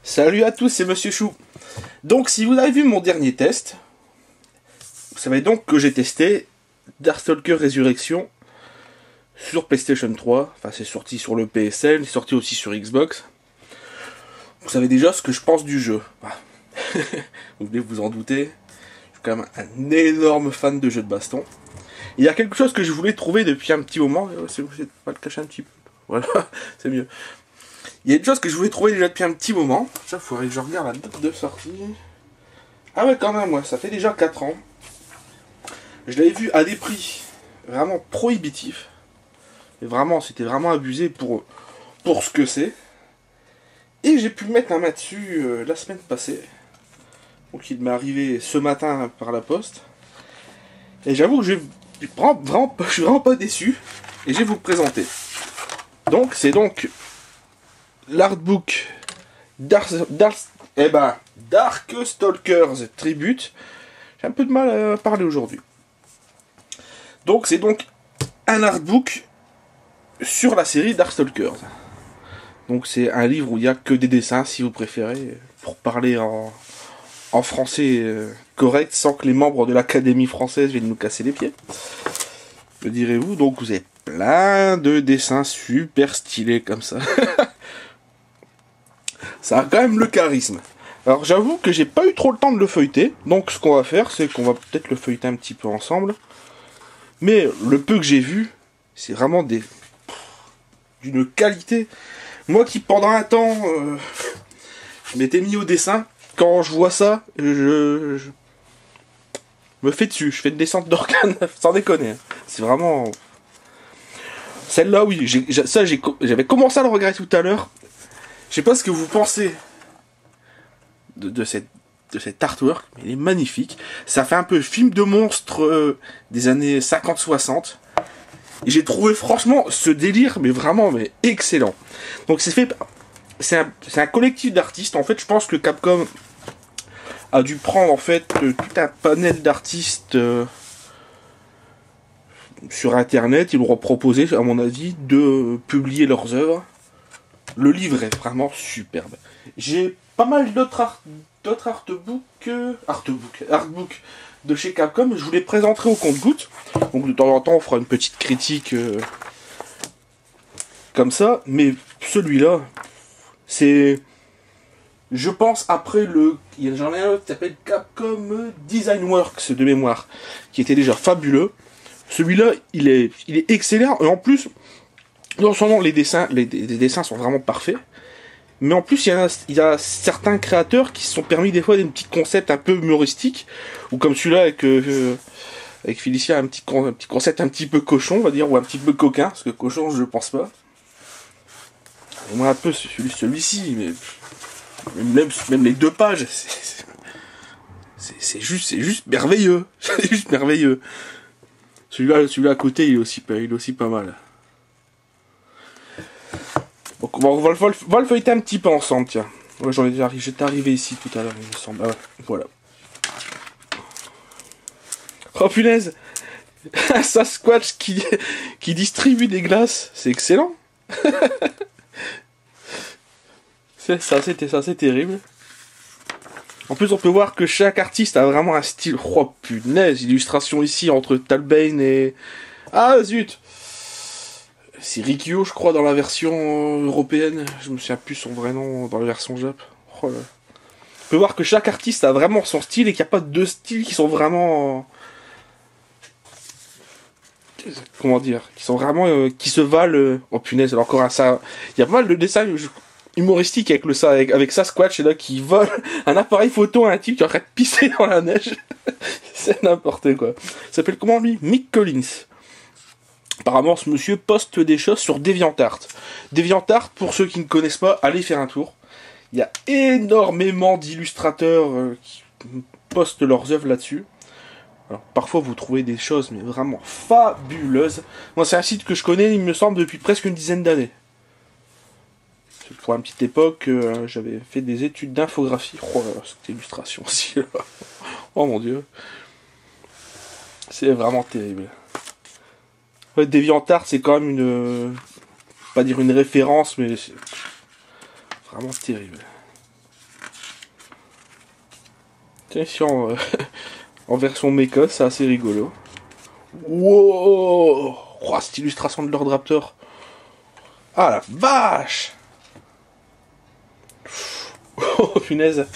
Salut à tous, c'est Monsieur Chou. Donc si vous avez vu mon dernier test, vous savez donc que j'ai testé Darkstalkers Resurrection sur PlayStation 3. Enfin c'est sorti sur le PSN, c'est sorti aussi sur Xbox. Vous savez déjà ce que je pense du jeu. Vous devez vous en douter. Je suis quand même un énorme fan de jeux de baston. Il y a quelque chose que je voulais trouver depuis un petit moment. C'est pas le cacher un petit peu. Voilà, c'est mieux. Il y a une chose que je voulais trouver déjà depuis un petit moment. Ça, il faudrait que je regarde la date de sortie. Ah ouais, quand même, ouais, ça fait déjà 4 ans. Je l'avais vu à des prix vraiment prohibitifs. Et vraiment, c'était vraiment abusé pour ce que c'est. Et j'ai pu mettre la main dessus la semaine passée. Donc il m'est arrivé ce matin par la poste. Et j'avoue que je suis vraiment pas déçu. Et je vais vous le présenter. Donc, c'est donc l'artbook Darkstalkers Tribute. J'ai un peu de mal à parler aujourd'hui. Donc c'est donc un artbook sur la série Darkstalkers. Donc c'est un livre où il n'y a que des dessins si vous préférez, pour parler en français correct, sans que les membres de l'Académie française viennent nous casser les pieds. Me direz-vous, donc vous avez plein de dessins super stylés comme ça. Ça a quand même le charisme. Alors j'avoue que j'ai pas eu trop le temps de le feuilleter. Donc ce qu'on va faire, c'est qu'on va peut-être le feuilleter un petit peu ensemble. Mais le peu que j'ai vu, c'est vraiment d'une qualité. Moi qui pendant un temps, je m'étais mis au dessin. Quand je vois ça, je me fais dessus. Je fais une descente d'organes, sans déconner. C'est vraiment... Celle-là, oui. J'avais commencé à le regretter tout à l'heure. Je sais pas ce que vous pensez de cet artwork, mais il est magnifique. Ça fait un peu film de monstre des années 50-60. Et j'ai trouvé franchement ce délire, mais vraiment excellent. Donc c'est un collectif d'artistes. En fait, je pense que Capcom a dû prendre en fait tout un panel d'artistes sur internet. Ils leur ont proposé, à mon avis, de publier leurs œuvres. Le livre est vraiment superbe. J'ai pas mal d'autres artbooks de chez Capcom. Je vous les présenterai au compte-gouttes. Donc de temps en temps, on fera une petite critique comme ça. Mais celui-là, c'est... Je pense après j'en ai un autre qui s'appelle Capcom Design Works de mémoire, qui était déjà fabuleux. Celui-là, il est excellent. Et en plus, non seulement les dessins sont vraiment parfaits, mais en plus il y a certains créateurs qui se sont permis des fois des petits concepts un peu humoristiques, ou comme celui-là avec Félicia, un petit concept un petit peu cochon, on va dire, ou un petit peu coquin, parce que cochon je pense pas. Et moi un peu celui-ci, mais même les 2 pages, c'est juste merveilleux. C'est juste merveilleux. Celui-là à côté, il est aussi pas mal. Donc on va le feuilleter un petit peu ensemble, tiens. Ouais, j'étais arrivé ici tout à l'heure, il me semble. Ah ouais, voilà. Oh punaise. Un Sasquatch qui distribue des glaces, c'est excellent. C'est assez terrible. En plus, on peut voir que chaque artiste a vraiment un style. Oh punaise, illustration ici entre Talbane et... Ah zut. C'est Rikyo, je crois, dans la version européenne. Je me souviens plus son vrai nom dans la version Jap. Oh là. On peut voir que chaque artiste a vraiment son style et qu'il n'y a pas 2 styles qui sont vraiment... Comment dire, qui sont vraiment... qui se valent... Oh punaise, alors encore ça... Il y a pas mal de dessins humoristiques avec Sasquatch là, qui vole un appareil photo à un type qui est en train de pisser dans la neige. C'est n'importe quoi. Il s'appelle comment lui? Mick Collins. Apparemment, ce monsieur poste des choses sur DeviantArt. DeviantArt, pour ceux qui ne connaissent pas, allez faire un tour. Il y a énormément d'illustrateurs qui postent leurs œuvres là-dessus. Alors, parfois, vous trouvez des choses mais vraiment fabuleuses. Moi, c'est un site que je connais, il me semble, depuis presque une dizaine d'années. Pour une petite époque, j'avais fait des études d'infographie. Oh là là, cette illustration aussi. Oh mon dieu. C'est vraiment terrible. Ouais, DeviantArt, c'est quand même pas dire une référence, mais c'est vraiment terrible. Tiens, ici en version mecha, c'est assez rigolo. Wow, oh, cette illustration de Lord Raptor. Ah la vache. Oh punaise.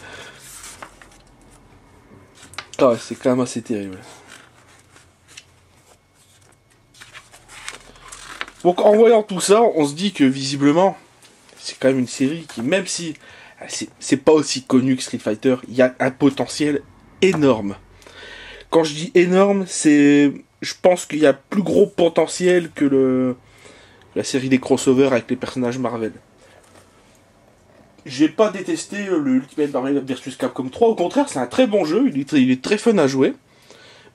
Ah ouais, c'est quand même assez terrible. Donc en voyant tout ça, on se dit que visiblement, c'est quand même une série qui, même si c'est pas aussi connu que Street Fighter, il y a un potentiel énorme. Quand je dis énorme, c'est, je pense qu'il y a plus gros potentiel que la série des crossovers avec les personnages Marvel. J'ai pas détesté le Ultimate Marvel vs Capcom 3, au contraire, c'est un très bon jeu, il est très fun à jouer.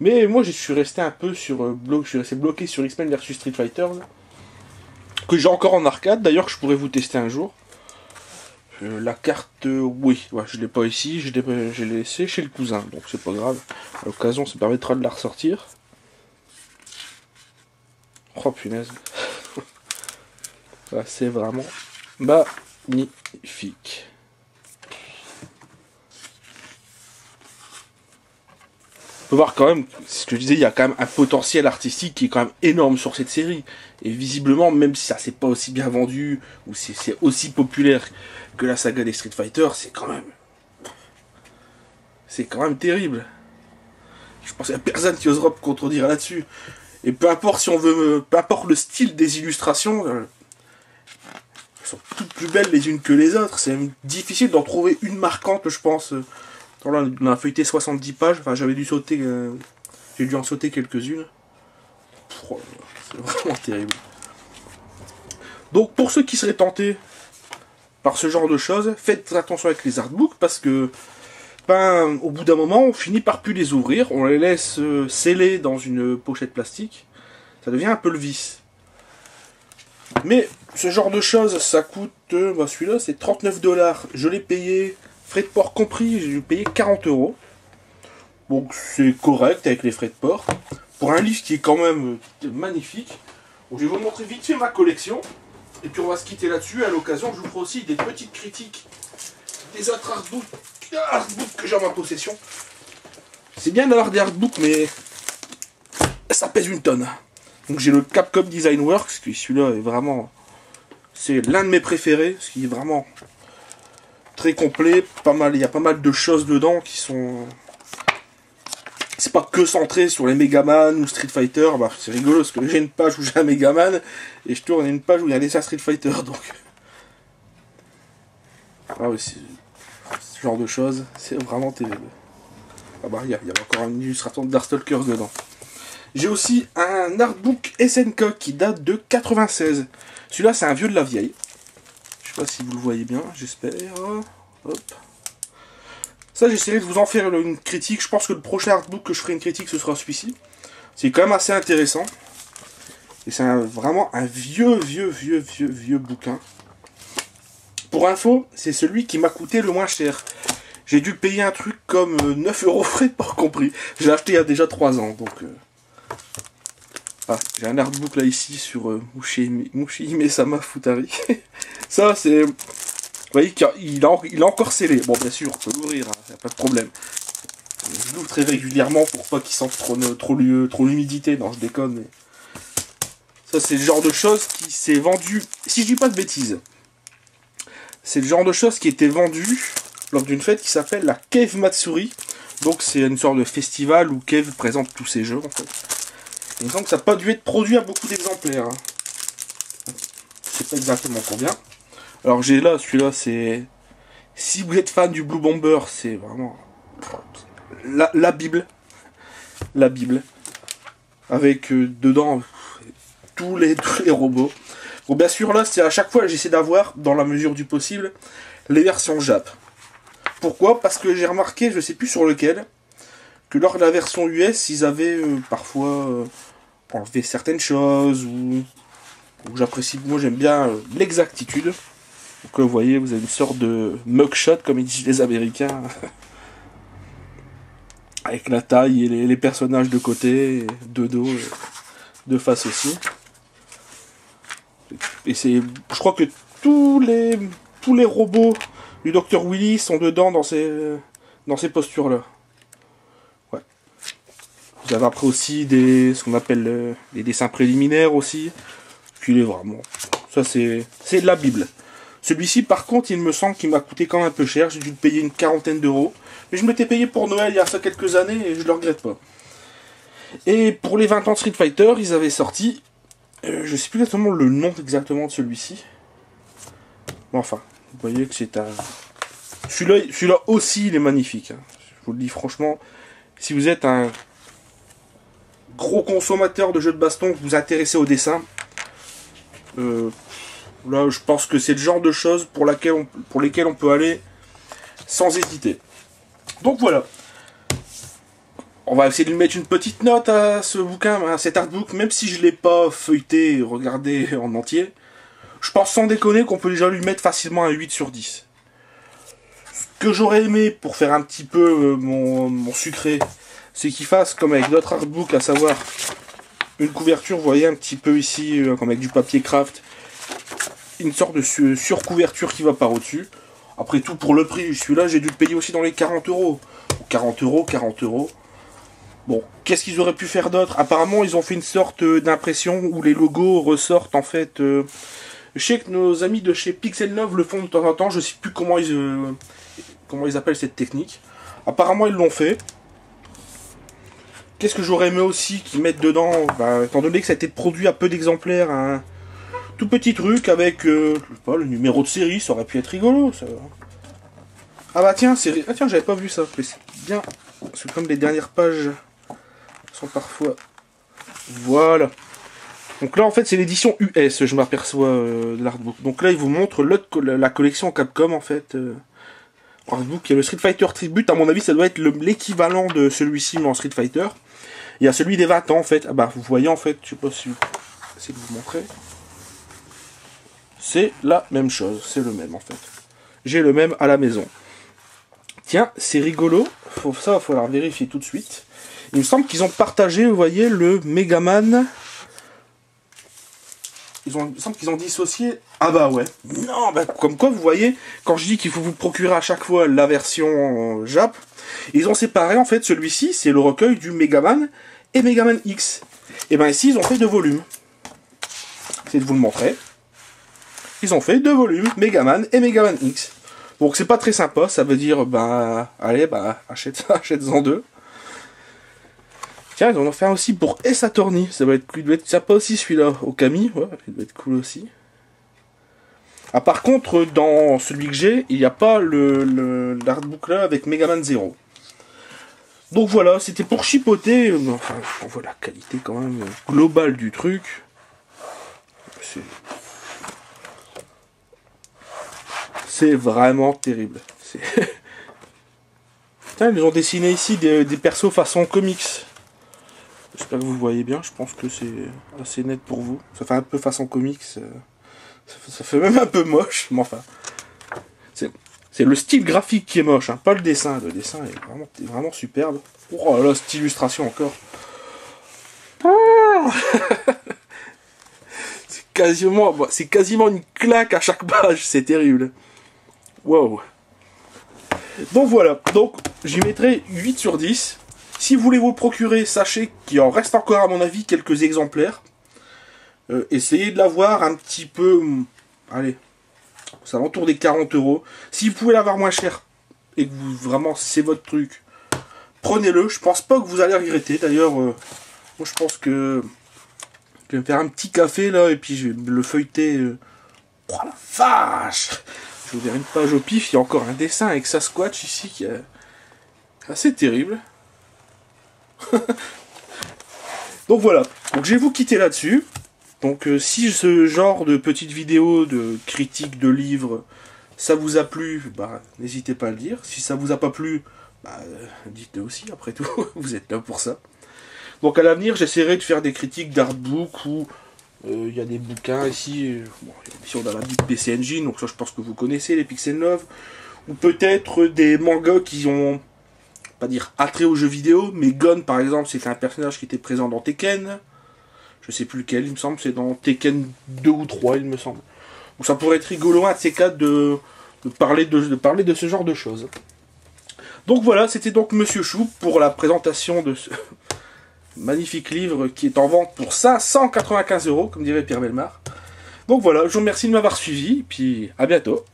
Mais moi, je suis resté un peu je suis resté bloqué sur X-Men vs Street Fighter, que j'ai encore en arcade, d'ailleurs, que je pourrais vous tester un jour. La carte, oui, ouais, je l'ai pas ici, je l'ai laissé chez le cousin, donc c'est pas grave. À l'occasion, ça permettra de la ressortir. Oh punaise. Là, c'est vraiment magnifique. On peut voir quand même, ce que je disais, il y a quand même un potentiel artistique qui est quand même énorme sur cette série. Et visiblement, même si ça s'est pas aussi bien vendu, ou si c'est aussi populaire que la saga des Street Fighter, c'est quand même terrible. Je pense qu'il n'y a personne qui osera me contredire là-dessus. Et peu importe si on veut, peu importe le style des illustrations, elles sont toutes plus belles les unes que les autres. C'est difficile d'en trouver une marquante, je pense. On a feuilleté 70 pages, enfin j'avais dû sauter, j'ai dû en sauter quelques-unes. C'est vraiment terrible. Donc pour ceux qui seraient tentés par ce genre de choses, faites attention avec les artbooks parce que au bout d'un moment on finit par plus les ouvrir, on les laisse scellés dans une pochette plastique, ça devient un peu le vice. Mais ce genre de choses ça coûte, celui-là c'est 39$, je l'ai payé, frais de port compris, j'ai dû payer 40€. Donc c'est correct avec les frais de port. Pour un livre qui est quand même magnifique. Donc, je vais vous montrer vite fait ma collection. Et puis on va se quitter là-dessus. À l'occasion, je vous ferai aussi des petites critiques des autres artbooks que j'ai en ma possession. C'est bien d'avoir des artbooks, mais ça pèse une tonne. Donc j'ai le Capcom Design Works, qui celui-là est vraiment... C'est l'un de mes préférés, ce qui est vraiment très complet. Il y a pas mal de choses dedans qui sont... C'est pas que centré sur les Megaman ou Street Fighter, bah, c'est rigolo parce que j'ai une page où j'ai un Megaman et je tourne une page où il y a un dessin Street Fighter, donc... Ah oui, ce genre de choses, c'est vraiment terrible. Ah bah, il y a encore un illustrateur de Darkstalkers dedans. J'ai aussi un artbook SNK qui date de 96. Celui-là, c'est un vieux de la vieille. Je sais pas si vous le voyez bien, j'espère. Hop. Ça, j'essaierai de vous en faire une critique. Je pense que le prochain artbook que je ferai une critique, ce sera celui-ci. C'est quand même assez intéressant. Et c'est vraiment un vieux bouquin. Pour info, c'est celui qui m'a coûté le moins cher. J'ai dû payer un truc comme 9€ frais de port compris. Je l'ai acheté il y a déjà 3 ans, donc... Ah, j'ai un artbook là ici sur Mushi Sama Futari. Ça, c'est... Vous voyez qu'il est encore scellé. Bon, bien sûr, on peut l'ouvrir, hein, y a pas de problème. Je l'ouvre très régulièrement pour pas qu'il sente trop l'humidité. Non, je déconne, mais... Ça, c'est le genre de choses qui s'est vendu... Si je dis pas de bêtises, c'est le genre de choses qui était vendu lors d'une fête qui s'appelle la Cave Matsuri. Donc, c'est une sorte de festival où Cave présente tous ses jeux, en fait. Il me semble que ça n'a pas dû être produit à beaucoup d'exemplaires. Hein. Je sais pas exactement combien. Alors j'ai là, celui-là, c'est... Si vous êtes fan du Blue Bomber, c'est vraiment... La Bible. La Bible. Avec dedans tous les robots. Bon, bien sûr, là, c'est à chaque fois, j'essaie d'avoir, dans la mesure du possible, les versions Jap. Pourquoi? Parce que j'ai remarqué, je sais plus sur lequel, que lors de la version US, ils avaient parfois enlevé certaines choses, ou j'apprécie, moi j'aime bien l'exactitude. Donc là, vous voyez, vous avez une sorte de mugshot, comme ils disent les Américains, avec la taille et les personnages de côté, de dos, de face aussi. Et c'est, je crois que tous les robots du Dr. Willy sont dedans dans ces postures-là. Vous avez après aussi ce qu'on appelle les dessins préliminaires aussi. Puis il est vraiment... Ça c'est de la Bible. Celui-ci par contre il me semble qu'il m'a coûté quand même un peu cher. J'ai dû le payer une quarantaine d'euros. Mais je m'étais payé pour Noël il y a ça quelques années et je le regrette pas. Et pour les 20 ans de Street Fighter, ils avaient sorti... je sais plus exactement le nom exactement de celui-ci. Bon, enfin, vous voyez que c'est un... Celui-là aussi il est magnifique. Hein. Je vous le dis franchement. Si vous êtes un gros consommateur de jeux de baston, que vous vous intéressez au dessin... là, je pense que c'est le genre de choses pour lesquelles on peut aller sans hésiter. Donc voilà. On va essayer de lui mettre une petite note à ce bouquin, à cet artbook, même si je ne l'ai pas feuilleté et regardé en entier. Je pense sans déconner qu'on peut déjà lui mettre facilement un 8 sur 10. Ce que j'aurais aimé pour faire un petit peu mon sucré, c'est qu'il fasse comme avec d'autres artbooks, à savoir une couverture, vous voyez un petit peu ici, comme avec du papier craft, une sorte de surcouverture qui va par au-dessus. Après tout, pour le prix, celui-là, j'ai dû le payer aussi dans les 40 euros. 40 euros, 40 euros. Bon, qu'est-ce qu'ils auraient pu faire d'autre? Apparemment, ils ont fait une sorte d'impression où les logos ressortent en fait. Je sais que nos amis de chez Pixel Love le font de temps en temps. Je sais plus comment ils appellent cette technique. Apparemment, ils l'ont fait. Qu'est-ce que j'aurais aimé aussi qu'ils mettent dedans? Bah, étant donné que ça a été produit à peu d'exemplaires, un tout petit truc avec je sais pas, le numéro de série, ça aurait pu être rigolo. Ça. Ah bah tiens, j'avais pas vu ça. C'est bien. C'est comme les dernières pages sont parfois... Voilà. Donc là, en fait, c'est l'édition US, je m'aperçois, de l'artbook. Donc là, il vous montre la collection Capcom, en fait. Artbook, il y a le Street Fighter Tribute. À mon avis, ça doit être l'équivalent de celui-ci, mais en Street Fighter. Il y a celui des 20 ans, en fait. Ah bah, vous voyez, en fait, je sais pas si... J'essaie de vous montrer. C'est la même chose. C'est le même, en fait. J'ai le même à la maison. Tiens, c'est rigolo. Ça, va falloir vérifier tout de suite. Il me semble qu'ils ont partagé, vous voyez, le Megaman. Il me semble qu'ils ont dissocié. Ah bah ouais. Non, bah comme quoi, vous voyez, quand je dis qu'il faut vous procurer à chaque fois la version Jap, ils ont séparé, en fait, celui-ci, c'est le recueil du Megaman et Megaman X. Et ben ici, ils ont fait 2 volumes. J'essaie de vous le montrer. Ils ont fait 2 volumes, Megaman et Megaman X. Donc c'est pas très sympa, ça veut dire, bah, allez, bah, achète-en 2. Tiens, ils en ont fait un aussi pour Ace Attorney. Il doit être sympa aussi celui-là. Okami, ouais, il doit être cool aussi. Ah, par contre, dans celui que j'ai, il n'y a pas l'artbook là avec Megaman 0. Donc voilà, c'était pour chipoter. Enfin, on voit la qualité quand même globale du truc. C'est vraiment terrible. Putain, ils ont dessiné ici des persos façon comics. J'espère que vous voyez bien, je pense que c'est assez net pour vous. Ça fait un peu façon comics. Ça fait même un peu moche, mais enfin. C'est le style graphique qui est moche, hein, pas le dessin. Le dessin est vraiment superbe. Oh là, cette illustration encore. C'est quasiment une claque à chaque page, c'est terrible. Wow. Donc voilà, donc j'y mettrai 8 sur 10. Si vous voulez vous le procurer, sachez qu'il en reste encore à mon avis quelques exemplaires. Essayez de l'avoir un petit peu... allez, ça alentour des 40 euros. Si vous pouvez l'avoir moins cher et que vraiment c'est votre truc, prenez-le. Je pense pas que vous allez regretter. D'ailleurs, moi je pense que je vais me faire un petit café là et puis je vais le feuilleter. Oh la vache! Je vais ouvrir une page au pif, il y a encore un dessin avec Sasquatch ici qui est assez terrible. Donc voilà, donc je vais vous quitter là-dessus. Donc si ce genre de petites vidéos de critiques de livres, ça vous a plu, bah n'hésitez pas à le dire. Si ça vous a pas plu, bah dites-le aussi, après tout, vous êtes là pour ça. Donc à l'avenir, j'essaierai de faire des critiques d'artbook où il y a des bouquins ici, bon, ici on a la Bible PC Engine, donc ça je pense que vous connaissez, les Pixel Love, ou peut-être des mangas qui ont, pas dire attrait aux jeux vidéo, mais Gon par exemple, c'était un personnage qui était présent dans Tekken, je sais plus lequel, il me semble, c'est dans Tekken 2 ou 3, il me semble. Donc ça pourrait être rigolo, un de ces quatre, de parler de ce genre de choses. Donc voilà, c'était donc Monsieur Chou pour la présentation de ce... Magnifique livre qui est en vente pour 595 €, comme dirait Pierre Bellemare. Donc voilà, je vous remercie de m'avoir suivi, puis à bientôt.